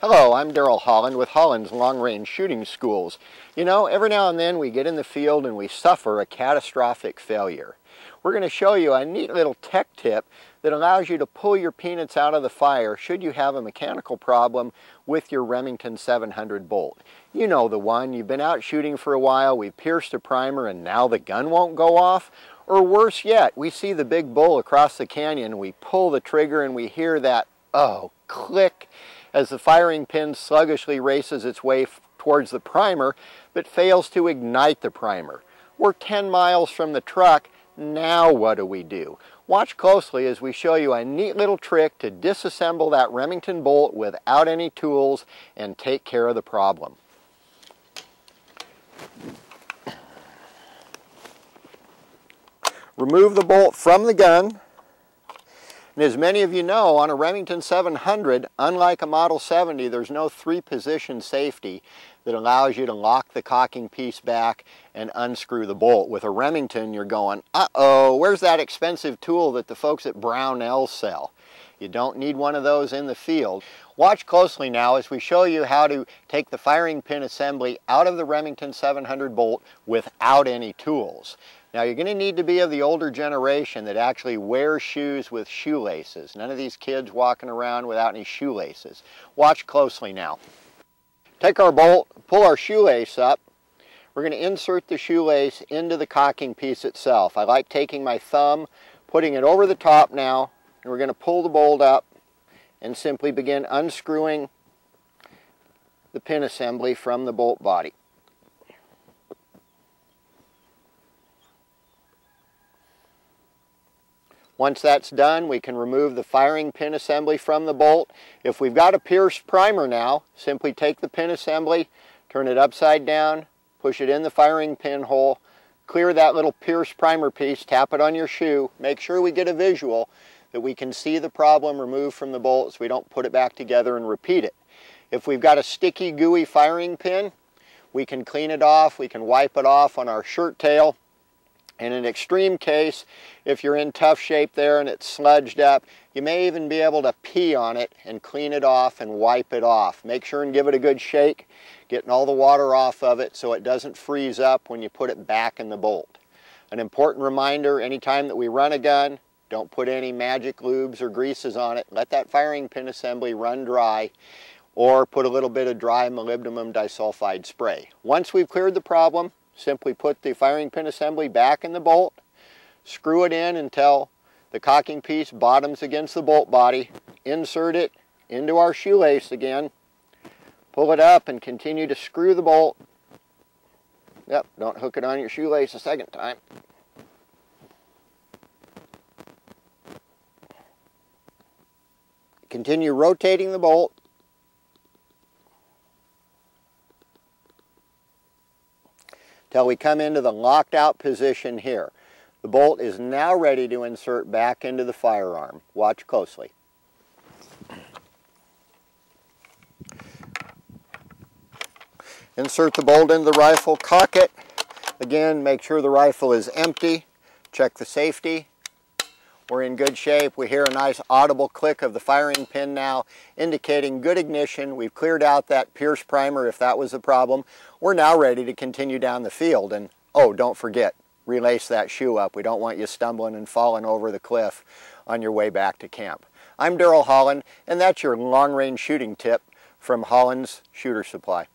Hello, I'm Holland with Holland's Long Range Shooting Schools. You know, every now and then we get in the field and we suffer a catastrophic failure. We're going to show you a neat little tech tip that allows you to pull your peanuts out of the fire should you have a mechanical problem with your Remington 700 bolt. You know the one, you've been out shooting for a while, we've pierced a primer and now the gun won't go off. Or worse yet, we see the big bull across the canyon, we pull the trigger and we hear that, oh, click, as the firing pin sluggishly races its way towards the primer, but fails to ignite the primer. We're 10 miles from the truck, now what do? Watch closely as we show you a neat little trick to disassemble that Remington bolt without any tools and take care of the problem. Remove the bolt from the gun. And as many of you know, on a Remington 700, unlike a Model 70, there's no three-position safety that allows you to lock the cocking piece back and unscrew the bolt. With a Remington, you're going, uh-oh, where's that expensive tool that the folks at Brownell sell? You don't need one of those in the field. Watch closely now as we show you how to take the firing pin assembly out of the Remington 700 bolt without any tools. Now you're going to need to be of the older generation that actually wears shoes with shoelaces. None of these kids walking around without any shoelaces. Watch closely now. Take our bolt, pull our shoelace up. We're going to insert the shoelace into the cocking piece itself. I like taking my thumb, putting it over the top now, and we're going to pull the bolt up and simply begin unscrewing the pin assembly from the bolt body. Once that's done, we can remove the firing pin assembly from the bolt. If we've got a pierced primer now, simply take the pin assembly, turn it upside down, push it in the firing pin hole, clear that little pierced primer piece, tap it on your shoe, make sure we get a visual that we can see the problem removed from the bolt so we don't put it back together and repeat it. If we've got a sticky, gooey firing pin, we can clean it off, we can wipe it off on our shirt tail. In an extreme case, if you're in tough shape there and it's sludged up, you may even be able to pee on it and clean it off and wipe it off. Make sure and give it a good shake, getting all the water off of it so it doesn't freeze up when you put it back in the bolt. An important reminder, anytime that we run a gun, don't put any magic lubes or greases on it. Let that firing pin assembly run dry, or put a little bit of dry molybdenum disulfide spray. Once we've cleared the problem, simply put the firing pin assembly back in the bolt, screw it in until the cocking piece bottoms against the bolt body, insert it into our shoelace again, pull it up and continue to screw the bolt. Yep, don't hook it on your shoelace a second time. Continue rotating the bolt till we come into the locked out position here. The bolt is now ready to insert back into the firearm. Watch closely. Insert the bolt into the rifle, cock it. Again, make sure the rifle is empty. Check the safety. We're in good shape. We hear a nice audible click of the firing pin now, indicating good ignition. We've cleared out that pierced primer if that was the problem. We're now ready to continue down the field. And oh, don't forget, relace that shoe up. We don't want you stumbling and falling over the cliff on your way back to camp. I'm Holland, and that's your long-range shooting tip from Holland's Shooter Supply.